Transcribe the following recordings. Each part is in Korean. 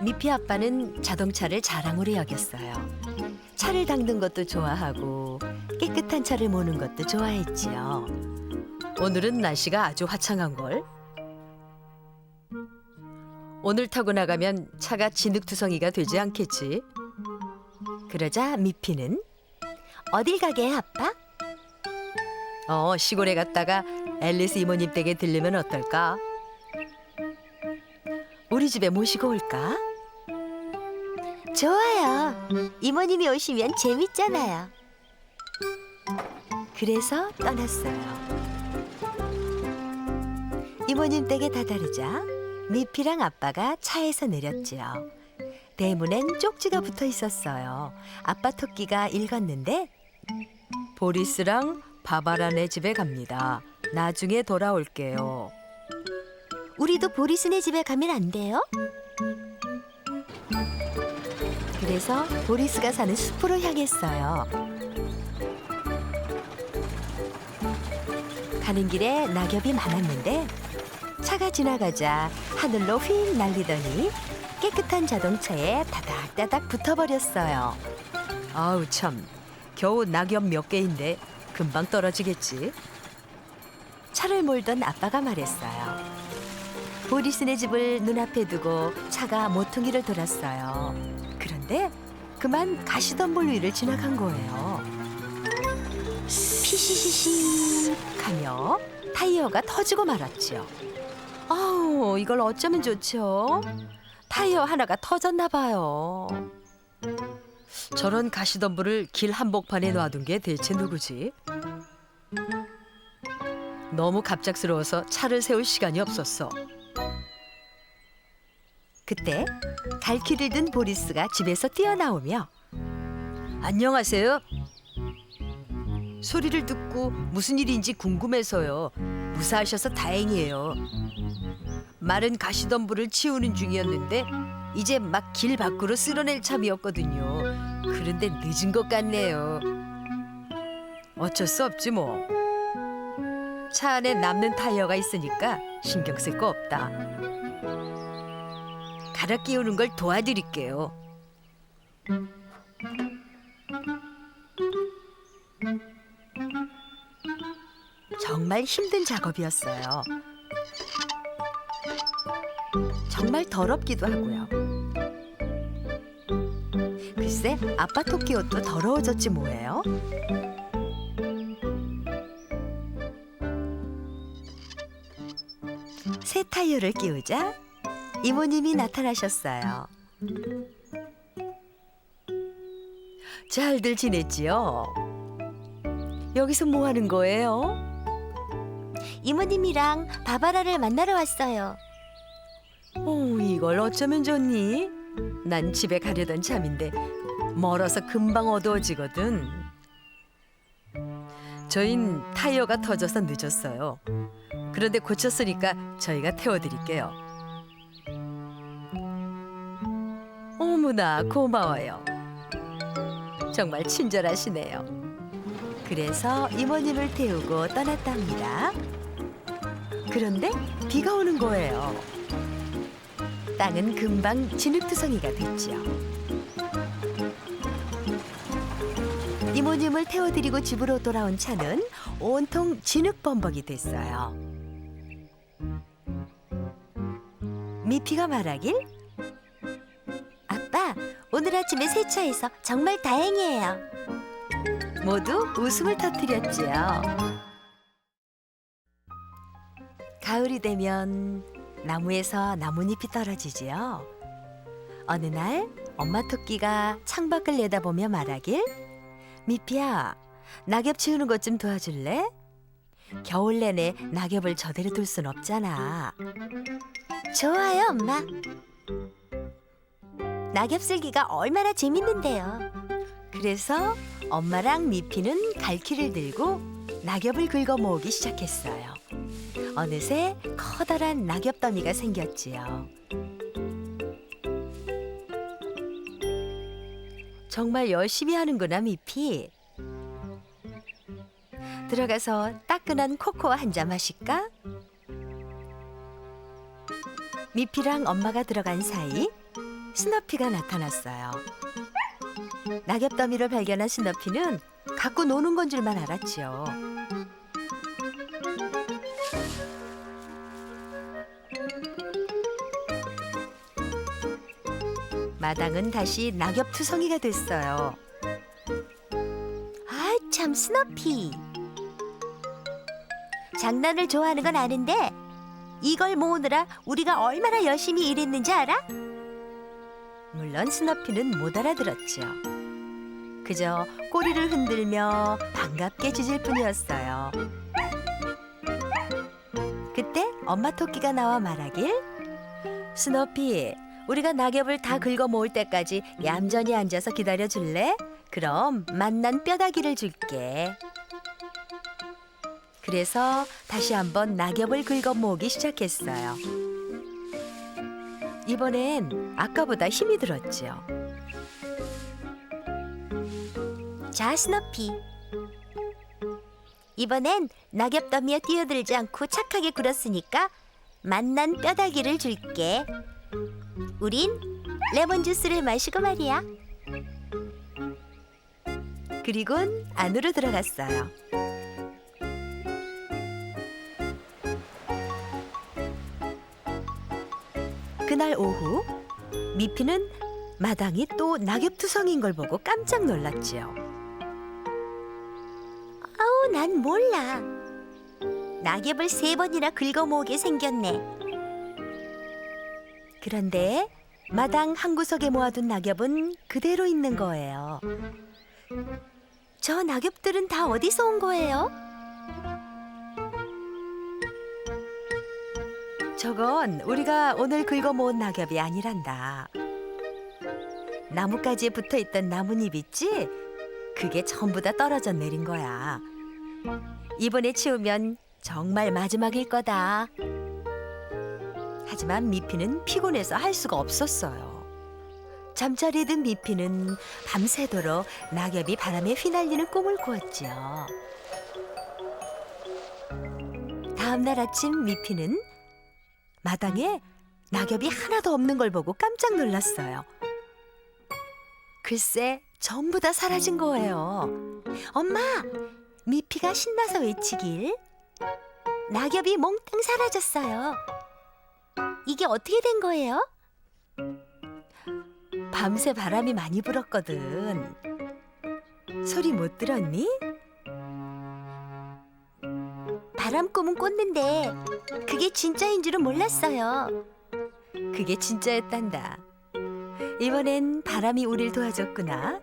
미피 아빠는 자동차를 자랑으로 여겼어요. 차를 닦는 것도 좋아하고 깨끗한 차를 모는 것도 좋아했지요. 오늘은 날씨가 아주 화창한걸. 오늘 타고 나가면 차가 진흙투성이가 되지 않겠지. 그러자 미피는 어딜 가게 해, 아빠? 시골에 갔다가 앨리스 이모님 댁에 들르면 어떨까? 우리 집에 모시고 올까? 좋아요. 이모님이 오시면 재밌잖아요. 그래서 떠났어요. 이모님 댁에 다다르자 미피랑 아빠가 차에서 내렸지요. 대문엔 쪽지가 붙어 있었어요. 아빠 토끼가 읽었는데 보리스랑 바바라네 집에 갑니다. 나중에 돌아올게요. 우리도 보리스네 집에 가면 안 돼요? 그래서 보리스가 사는 숲으로 향했어요. 가는 길에 낙엽이 많았는데 차가 지나가자 하늘로 휙 날리더니 깨끗한 자동차에 다닥다닥 붙어버렸어요. 아우 참, 겨우 낙엽 몇 개인데 금방 떨어지겠지. 차를 몰던 아빠가 말했어요. 보리스네 집을 눈앞에 두고 차가 모퉁이를 돌았어요. 그런데 그만 가시덤불 위를 지나간 거예요. 피시시시 하며 타이어가 터지고 말았지요. 아우, 이걸 어쩌면 좋죠? 타이어 하나가 터졌나 봐요. 저런 가시덤불을 길 한복판에 놔둔 게 대체 누구지? 너무 갑작스러워서 차를 세울 시간이 없었어. 그때 갈퀴를 든 보리스가 집에서 뛰어나오며 안녕하세요. 소리를 듣고 무슨 일인지 궁금해서요. 무사하셔서 다행이에요. 마른 가시덤불을 치우는 중이었는데 이제 막 길 밖으로 쓸어낼 참이었거든요. 그런데 늦은 것 같네요. 어쩔 수 없지 뭐. 차 안에 남는 타이어가 있으니까 신경 쓸 거 없다. 갈아 끼우는 걸 도와드릴게요. 정말 힘든 작업이었어요. 정말 더럽기도 하고요. 글쎄, 아빠 토끼 옷도 더러워졌지 뭐예요? 새 타이어를 끼우자 이모님이 나타나셨어요. 잘들 지냈지요? 여기서 뭐 하는 거예요? 이모님이랑 바바라를 만나러 왔어요. 이걸 어쩌면 좋니? 난 집에 가려던 참인데 멀어서 금방 어두워지거든. 저흰 타이어가 터져서 늦었어요. 그런데 고쳤으니까 저희가 태워드릴게요. 어머나 고마워요. 정말 친절하시네요. 그래서 이모님을 태우고 떠났답니다. 그런데 비가 오는 거예요. 땅은 금방 진흙투성이가 됐지요. 이모님을 태워드리고 집으로 돌아온 차는 온통 진흙범벅이 됐어요. 미피가 말하길 아빠, 오늘 아침에 세차해서 정말 다행이에요. 모두 웃음을 터뜨렸지요. 가을이 되면 나무에서 나뭇잎이 떨어지지요. 어느 날 엄마 토끼가 창밖을 내다보며 말하길 미피야, 낙엽 치우는 것 좀 도와줄래? 겨울 내내 낙엽을 저대로 둘 순 없잖아. 좋아요, 엄마. 낙엽 쓸기가 얼마나 재밌는데요. 그래서 엄마랑 미피는 갈퀴를 들고 낙엽을 긁어 모으기 시작했어요. 어느새 커다란 낙엽 더미가 생겼지요. 정말 열심히 하는구나, 미피. 들어가서 따끈한 코코아 한 잔 마실까? 미피랑 엄마가 들어간 사이 스너피가 나타났어요. 낙엽 더미를 발견한 스너피는 갖고 노는 건 줄만 알았지요. 마당은 다시 낙엽 투성이가 됐어요. 아, 참 스너피. 장난을 좋아하는 건 아는데 이걸 모으느라 우리가 얼마나 열심히 일했는지 알아? 물론 스너피는 못 알아들었죠. 그저 꼬리를 흔들며 반갑게 짖을 뿐이었어요. 그때 엄마 토끼가 나와 말하길, 스너피, 우리가 낙엽을 다 긁어 모을 때까지 얌전히 앉아서 기다려 줄래? 그럼 맛난 뼈다귀를 줄게. 그래서 다시 한번 낙엽을 긁어 모으기 시작했어요. 이번엔 아까보다 힘이 들었지요. 자, 스너피. 이번엔 낙엽 더미에 뛰어들지 않고 착하게 굴었으니까 맛난 뼈다귀를 줄게. 우린 레몬 주스를 마시고 말이야. 그리곤 안으로 들어갔어요. 그날 오후 미피는 마당이 또 낙엽투성인 걸 보고 깜짝 놀랐지요. 아우, 난 몰라. 낙엽을 3번이나 긁어 모으게 생겼네. 그런데 마당 한 구석에 모아둔 낙엽은 그대로 있는 거예요. 저 낙엽들은 다 어디서 온 거예요? 저건 우리가 오늘 긁어 모은 낙엽이 아니란다. 나뭇가지에 붙어있던 나뭇잎 있지? 그게 전부 다 떨어져 내린 거야. 이번에 치우면 정말 마지막일 거다. 하지만 미피는 피곤해서 할 수가 없었어요. 잠자리에 든 미피는 밤새도록 낙엽이 바람에 휘날리는 꿈을 꾸었지요. 다음 날 아침 미피는 마당에 낙엽이 하나도 없는 걸 보고 깜짝 놀랐어요. 글쎄, 전부 다 사라진 거예요. 엄마, 미피가 신나서 외치길. 낙엽이 몽땅 사라졌어요. 이게 어떻게 된 거예요? 밤새 바람이 많이 불었거든. 소리 못 들었니? 바람 꿈은 꿨는데 그게 진짜인 줄은 몰랐어요. 그게 진짜였단다. 이번엔 바람이 우릴 도와줬구나.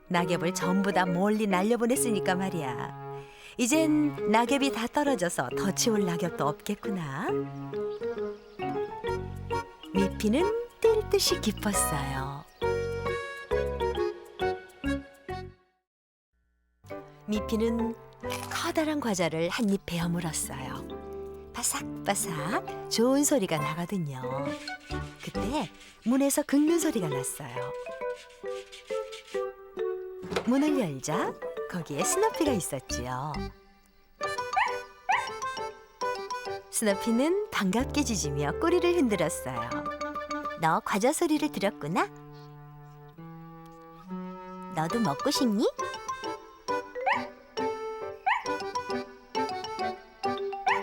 낙엽을 전부 다 멀리 날려보냈으니까 말이야. 이젠 낙엽이 다 떨어져서 더 치울 낙엽도 없겠구나. 미피는 뛸 듯이 기뻤어요. 미피는 커다란 과자를 한 입 베어 물었어요. 바삭바삭 좋은 소리가 나거든요. 그때 문에서 긁는 소리가 났어요. 문을 열자 거기에 스너피가 있었지요. 스너피는 반갑게 짖으며 꼬리를 흔들었어요. 너 과자 소리를 들었구나? 너도 먹고 싶니?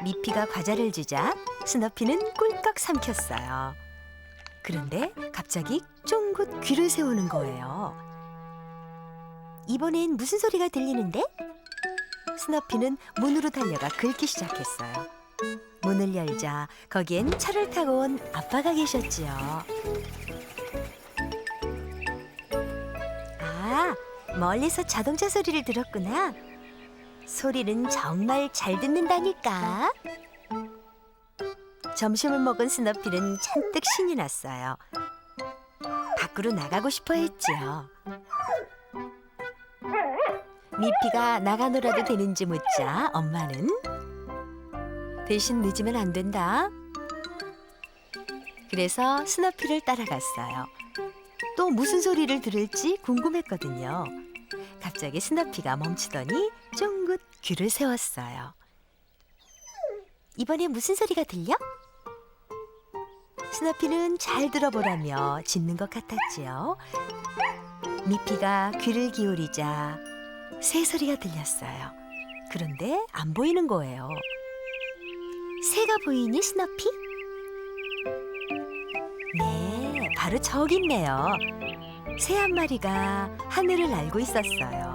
미피가 과자를 주자 스너피는 꿀꺽 삼켰어요. 그런데 갑자기 쫑긋 귀를 세우는 거예요. 이번엔 무슨 소리가 들리는데? 스너피는 문으로 달려가 긁기 시작했어요. 문을 열자 거기엔 차를 타고 온 아빠가 계셨지요. 아, 멀리서 자동차 소리를 들었구나. 소리는 정말 잘 듣는다니까. 점심을 먹은 스너피는 잔뜩 신이 났어요. 밖으로 나가고 싶어 했지요. 미피가 나가 놀아도 되는지 묻자 엄마는 대신 늦으면 안 된다. 그래서 스너피를 따라갔어요. 또 무슨 소리를 들을지 궁금했거든요. 갑자기 스너피가 멈추더니 쫑긋 귀를 세웠어요. 이번에 무슨 소리가 들려? 스너피는 잘 들어보라며 짖는 것 같았지요. 미피가 귀를 기울이자 새소리가 들렸어요. 그런데 안 보이는 거예요. 새가 보이니, 스너피? 네, 바로 저기 있네요. 새 한 마리가 하늘을 날고 있었어요.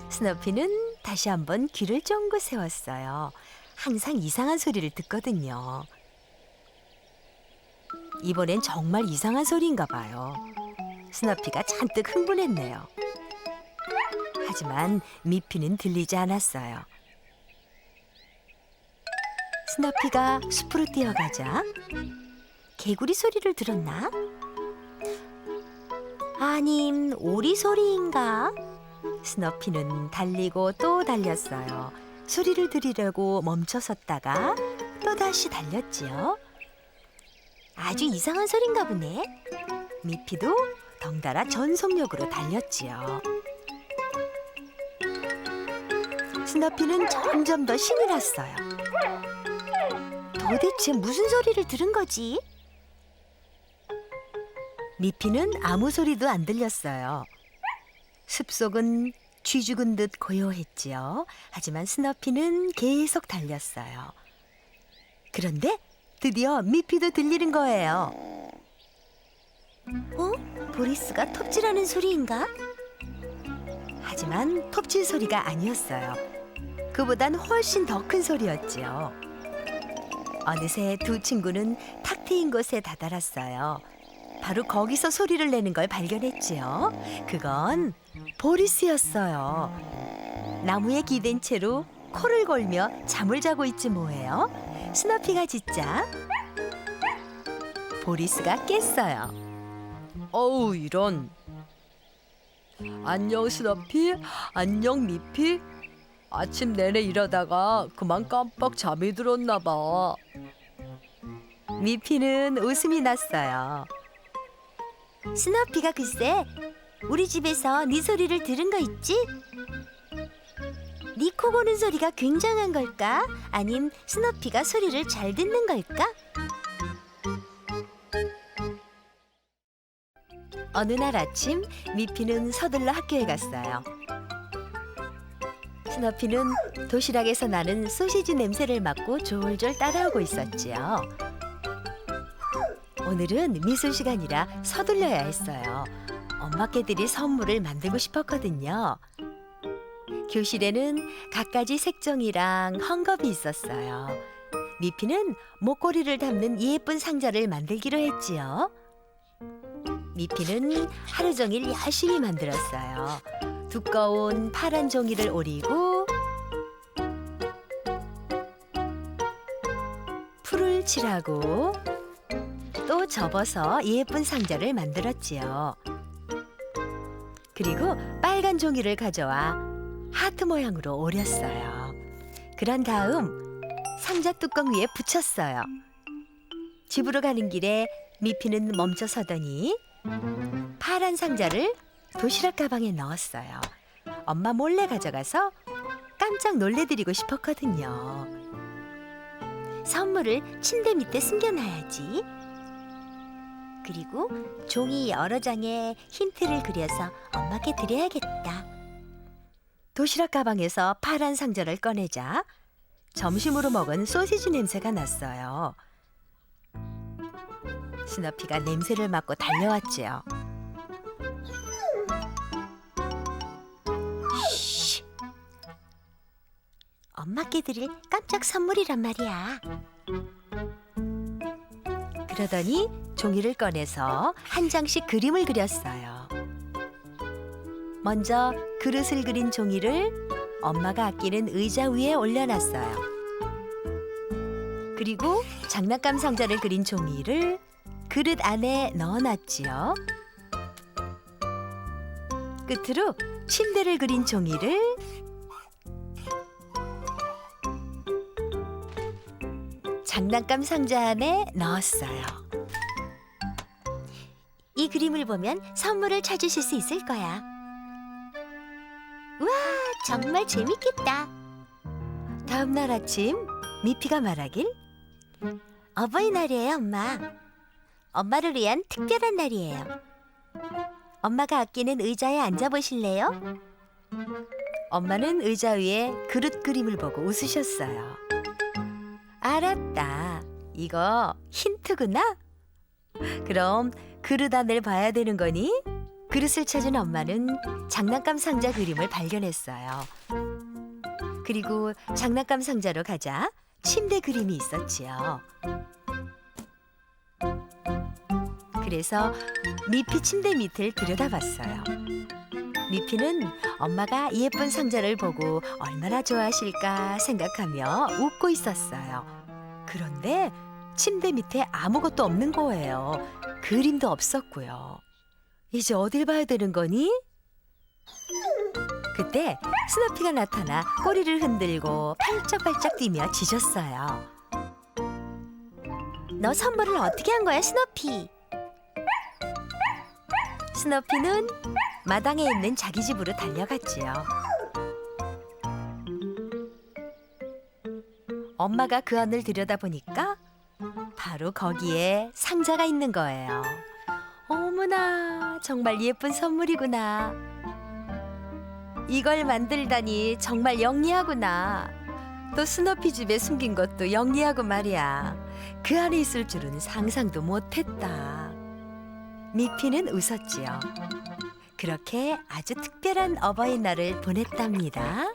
스너피는 다시 한번 귀를 쫑긋 세웠어요. 항상 이상한 소리를 듣거든요. 이번엔 정말 이상한 소리인가 봐요. 스너피가 잔뜩 흥분했네요. 하지만 미피는 들리지 않았어요. 스너피가 숲으로 뛰어가자 개구리 소리를 들었나? 아님 오리 소리인가? 스너피는 달리고 또 달렸어요. 소리를 들으려고 멈춰섰다가 또다시 달렸지요. 아주 이상한 소린가 보네. 미피도 덩달아 전속력으로 달렸지요. 스너피는 점점 더 신이 났어요. 도대체 무슨 소리를 들은 거지? 미피는 아무 소리도 안 들렸어요. 숲속은 쥐 죽은 듯 고요했지요. 하지만 스너피는 계속 달렸어요. 그런데 드디어 미피도 들리는 거예요. 보리스가 톱질하는 소리인가? 하지만 톱질 소리가 아니었어요. 그보단 훨씬 더 큰 소리였지요. 어느새 두 친구는 탁 트인 곳에 다다랐어요. 바로 거기서 소리를 내는 걸 발견했지요. 그건 보리스였어요. 나무에 기댄 채로 코를 골며 잠을 자고 있지 뭐예요. 스너피가 짖자 보리스가 깼어요. 어우, 이런. 안녕, 스너피. 안녕, 미피. 아침 내내 일하다가 그만 깜빡 잠이 들었나 봐. 미피는 웃음이 났어요. 스너피가 글쎄 우리 집에서 네 소리를 들은 거 있지? 네 코 고는 소리가 굉장한 걸까? 아님 스너피가 소리를 잘 듣는 걸까? 어느 날 아침 미피는 서둘러 학교에 갔어요. 스너피는 도시락에서 나는 소시지 냄새를 맡고 졸졸 따라오고 있었지요. 오늘은 미술 시간이라 서둘러야 했어요. 엄마께들이 선물을 만들고 싶었거든요. 교실에는 갖가지 색종이랑 헝겊이 있었어요. 미피는 목걸이를 담는 예쁜 상자를 만들기로 했지요. 미피는 하루 종일 열심히 만들었어요. 두꺼운 파란 종이를 오리고 풀을 칠하고 또 접어서 예쁜 상자를 만들었지요. 그리고 빨간 종이를 가져와 하트 모양으로 오렸어요. 그런 다음 상자 뚜껑 위에 붙였어요. 집으로 가는 길에 미피는 멈춰 서더니 파란 상자를 도시락 가방에 넣었어요. 엄마 몰래 가져가서 깜짝 놀래드리고 싶었거든요. 선물을 침대 밑에 숨겨놔야지. 그리고 종이 여러 장에 힌트를 그려서 엄마께 드려야겠다. 도시락 가방에서 파란 상자를 꺼내자 점심으로 먹은 소시지 냄새가 났어요. 스너피가 냄새를 맡고 달려왔지요. 쉬. 엄마께 드릴 깜짝 선물이란 말이야. 그러더니 종이를 꺼내서 한 장씩 그림을 그렸어요. 먼저 그릇을 그린 종이를 엄마가 아끼는 의자 위에 올려놨어요. 그리고 장난감 상자를 그린 종이를 그릇 안에 넣어놨지요. 끝으로 침대를 그린 종이를 장난감 상자 안에 넣었어요. 이 그림을 보면 선물을 찾으실 수 있을 거야. 우와, 정말 재밌겠다. 다음 날 아침 미피가 말하길 어버이날이에요, 엄마. 엄마를 위한 특별한 날이에요. 엄마가 아끼는 의자에 앉아보실래요? 엄마는 의자 위에 그릇 그림을 보고 웃으셨어요. 알았다. 이거 힌트구나. 그럼 그릇 안을 봐야 되는 거니? 그릇을 찾은 엄마는 장난감 상자 그림을 발견했어요. 그리고 장난감 상자로 가자 침대 그림이 있었지요. 그래서 미피 침대 밑을 들여다봤어요. 미피는 엄마가 예쁜 상자를 보고 얼마나 좋아하실까 생각하며 웃고 있었어요. 그런데 침대 밑에 아무것도 없는 거예요. 그림도 없었고요. 이제 어딜 봐야 되는 거니? 그때 스누피가 나타나 꼬리를 흔들고 팔짝팔짝 뛰며 짖었어요. 너 선물을 어떻게 한 거야, 스누피? 스누피는 마당에 있는 자기 집으로 달려갔지요. 엄마가 그 안을 들여다보니까 바로 거기에 상자가 있는 거예요. 어머나, 정말 예쁜 선물이구나. 이걸 만들다니 정말 영리하구나. 또 스누피 집에 숨긴 것도 영리하고 말이야. 그 안에 있을 줄은 상상도 못했다. 미피는 웃었지요. 그렇게 아주 특별한 어버이날을 보냈답니다.